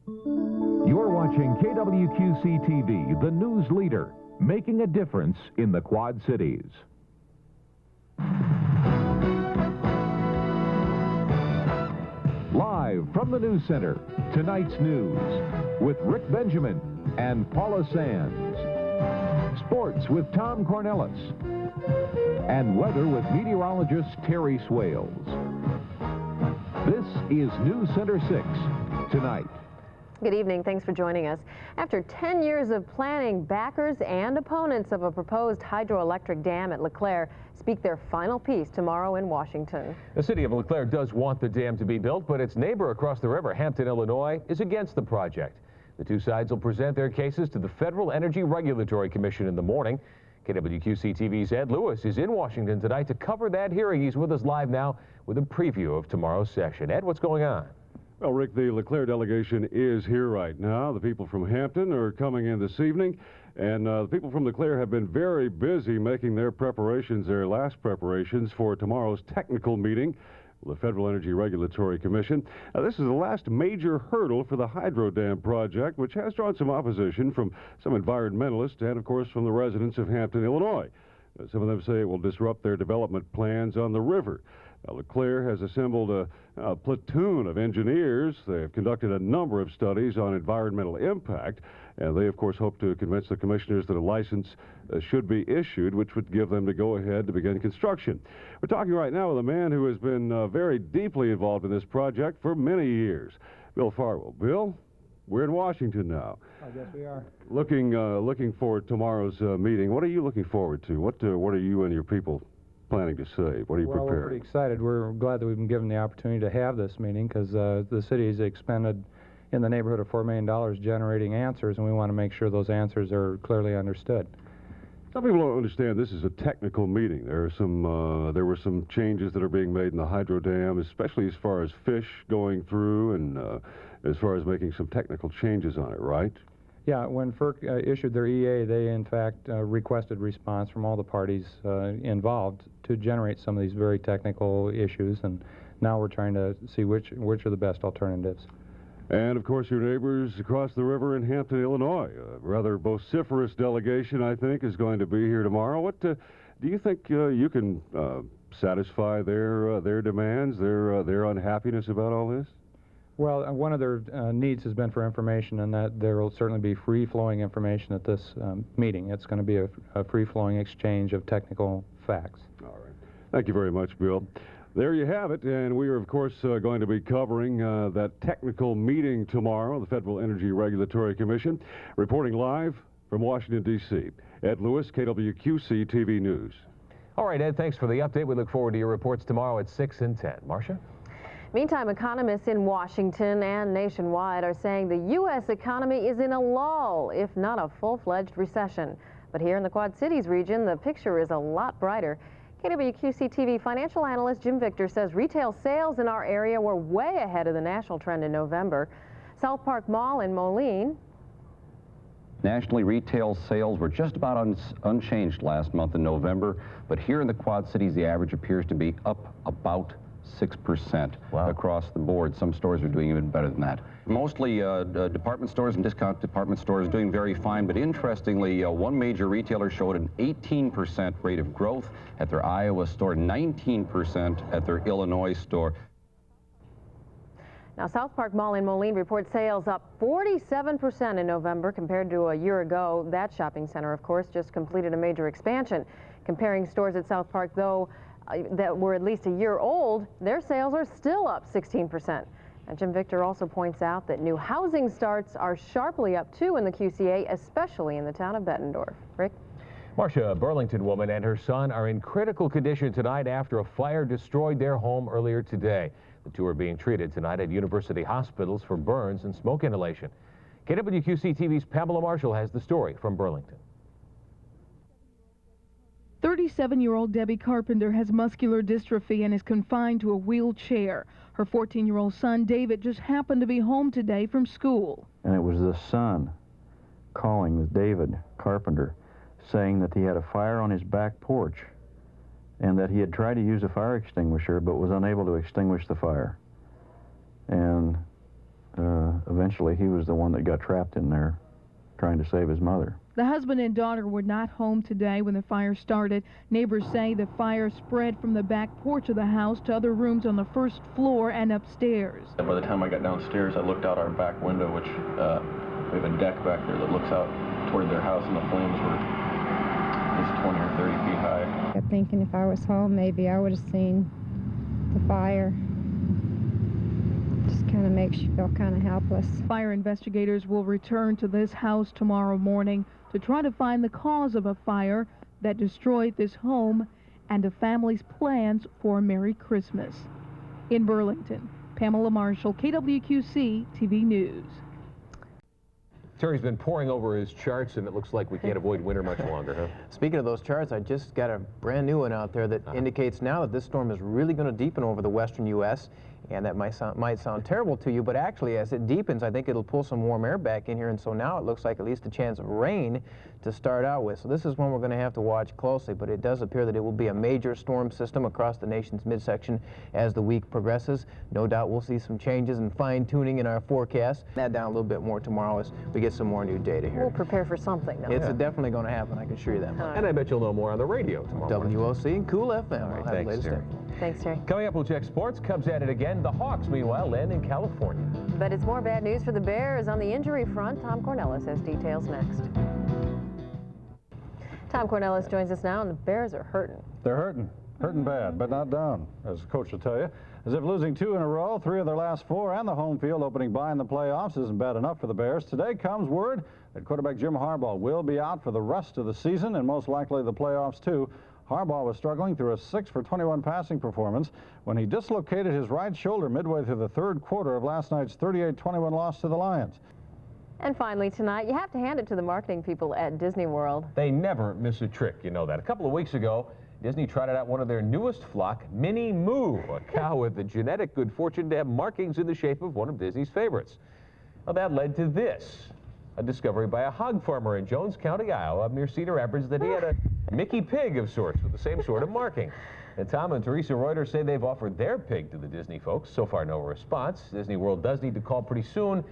You're watching KWQC-TV, the news leader, making a difference in the Quad Cities. Live from the News Center, tonight's news with Rick Benjamin and Paula Sands. Sports with Tom Cornelis. And weather with meteorologist Terry Swales. This is News Center 6, tonight. Good evening. Thanks for joining us. After 10 years of planning, backers and opponents of a proposed hydroelectric dam at LeClaire speak their final piece tomorrow in Washington. The city of LeClaire does want the dam to be built, but its neighbor across the river, Hampton, Illinois, is against the project. The two sides will present their cases to the Federal Energy Regulatory Commission in the morning. KWQC-TV's Ed Lewis is in Washington tonight to cover that hearing. He's with us live now with a preview of tomorrow's session. Ed, what's going on? Well, Rick, the LeClaire delegation is here right now. The people from Hampton are coming in this evening, and the people from LeClaire have been very busy making their preparations, their last preparations for tomorrow's technical meeting with the Federal Energy Regulatory Commission. Now, this is the last major hurdle for the hydro dam project, which has drawn some opposition from some environmentalists and, of course, from the residents of Hampton, Illinois. Some of them say it will disrupt their development plans on the river. LeClaire has assembled a platoon of engineers. They have conducted a number of studies on environmental impact, and they, of course, hope to convince the commissioners that a license should be issued, which would give them to go ahead to begin construction. We're talking right now with a man who has been very deeply involved in this project for many years, Bill Farwell. Bill, we're in Washington now. I guess we are. Looking forward to tomorrow's meeting. What are you looking forward to? What are you and your people planning to say? What are you preparing? We're pretty excited. We're glad that we've been given the opportunity to have this meeting because the city has expended in the neighborhood of $4 million generating answers, and we want to make sure those answers are clearly understood. Some people don't understand this is a technical meeting. There were some changes that are being made in the hydro dam, especially as far as fish going through and as far as making some technical changes on it, right? Yeah, when FERC issued their EA, they in fact requested response from all the parties involved to generate some of these very technical issues, and now we're trying to see which are the best alternatives. And of course your neighbors across the river in Hampton, Illinois. A rather vociferous delegation, I think, is going to be here tomorrow. What do you think you can satisfy their demands, their unhappiness about all this? Well, one of their needs has been for information, and that there will certainly be free-flowing information at this meeting. It's going to be a free-flowing exchange of technical facts. All right. Thank you very much, Bill. There you have it, and we are, of course, going to be covering that technical meeting tomorrow, the Federal Energy Regulatory Commission. Reporting live from Washington, D.C., Ed Lewis, KWQC-TV News. All right, Ed, thanks for the update. We look forward to your reports tomorrow at 6 and 10. Marcia? Meantime, economists in Washington and nationwide are saying the U.S. economy is in a lull, if not a full-fledged recession. But here in the Quad Cities region, the picture is a lot brighter. KWQC-TV financial analyst Jim Victor says retail sales in our area were way ahead of the national trend in November. South Park Mall in Moline. Nationally, retail sales were just about unchanged last month in November, but here in the Quad Cities, the average appears to be up about 6% across the board. Some stores are doing even better than that. Mostly department stores and discount department stores doing very fine, but interestingly, one major retailer showed an 18% rate of growth at their Iowa store, 19% at their Illinois store. Now, South Park Mall in Moline reports sales up 47% in November compared to a year ago. That shopping center, of course, just completed a major expansion. Comparing stores at South Park, though, that were at least a year old, their sales are still up 16%. And Jim Victor also points out that new housing starts are sharply up, too, in the QCA, especially in the town of Bettendorf. Rick? Marcia, a Burlington woman and her son are in critical condition tonight after a fire destroyed their home earlier today. The two are being treated tonight at university hospitals for burns and smoke inhalation. KWQC-TV's Pamela Marshall has the story from Burlington. 37-year-old Debbie Carpenter has muscular dystrophy and is confined to a wheelchair. Her 14-year-old son, David, just happened to be home today from school. And it was the son calling David Carpenter, saying that he had a fire on his back porch and that he had tried to use a fire extinguisher but was unable to extinguish the fire. And eventually he was the one that got trapped in there trying to save his mother. The husband and daughter were not home today when the fire started. Neighbors say the fire spread from the back porch of the house to other rooms on the first floor and upstairs. By the time I got downstairs, I looked out our back window, which we have a deck back there that looks out toward their house, and the flames were at least 20 or 30 feet high. I'm thinking if I was home, maybe I would have seen the fire. Just kind of makes you feel kind of helpless. Fire investigators will return to this house tomorrow morning to try to find the cause of a fire that destroyed this home and a family's plans for a Merry Christmas. In Burlington, Pamela Marshall, KWQC-TV News. Terry's been poring over his charts, and it looks like we can't avoid winter much longer, huh? Speaking of those charts, I just got a brand new one out there that indicates now that this storm is really going to deepen over the western U.S., and that might sound terrible to you, but actually as it deepens, I think it'll pull some warm air back in here, and so now it looks like at least a chance of rain to start out with. So this is one we're going to have to watch closely, but it does appear that it will be a major storm system across the nation's midsection as the week progresses. No doubt we'll see some changes and fine-tuning in our forecast. Add down a little bit more tomorrow as we get some more new data here. We'll prepare for something, though. It's definitely going to happen, I can assure you that much. And I bet you'll know more on the radio tomorrow morning. WOC and Cool FM. All right, thanks, Terry. Thanks, Terry. Coming up, we'll check sports. Cubs at it again. The Hawks, meanwhile, land in California. But it's more bad news for the Bears on the injury front. Tom Cornellis has details next. Tom Cornellis joins us now, and the Bears are hurting. They're hurting bad, but not down, as the coach will tell you. As if losing 2 in a row, 3 of their last 4, and the home field opening bye in the playoffs isn't bad enough for the Bears. Today comes word that quarterback Jim Harbaugh will be out for the rest of the season, and most likely the playoffs too. Harbaugh was struggling through a 6-for-21 passing performance when he dislocated his right shoulder midway through the third quarter of last night's 38-21 loss to the Lions. And finally tonight, you have to hand it to the marketing people at Disney World. They never miss a trick, you know that. A couple of weeks ago, Disney trotted out one of their newest flock, Minnie Moo, a cow with the genetic good fortune to have markings in the shape of one of Disney's favorites. Well, that led to this, a discovery by a hog farmer in Jones County, Iowa, up near Cedar Rapids, that he had a Mickey pig of sorts with the same sort of marking. And Tom and Teresa Reuter say they've offered their pig to the Disney folks. So far, no response. Disney World does need to call pretty soon,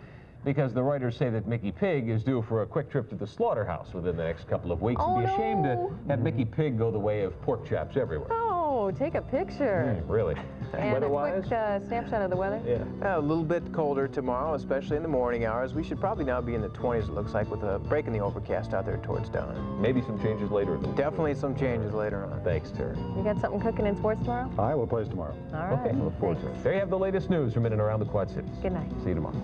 because the writers say that Mickey Pig is due for a quick trip to the slaughterhouse within the next couple of weeks. It'd be a shame to have Mickey Pig go the way of pork chops everywhere. Oh, take a picture. Really? And a quick snapshot of the weather. Yeah. A little bit colder tomorrow, especially in the morning hours. We should probably now be in the 20s, it looks like, with a break in the overcast out there towards dawn. Maybe some changes later in the week. Definitely some changes later on. Thanks, Terry. You got something cooking in sports tomorrow? Iowa plays tomorrow. All right. Okay, look forward to it. There you have the latest news from in and around the Quad Cities. Good night. See you tomorrow.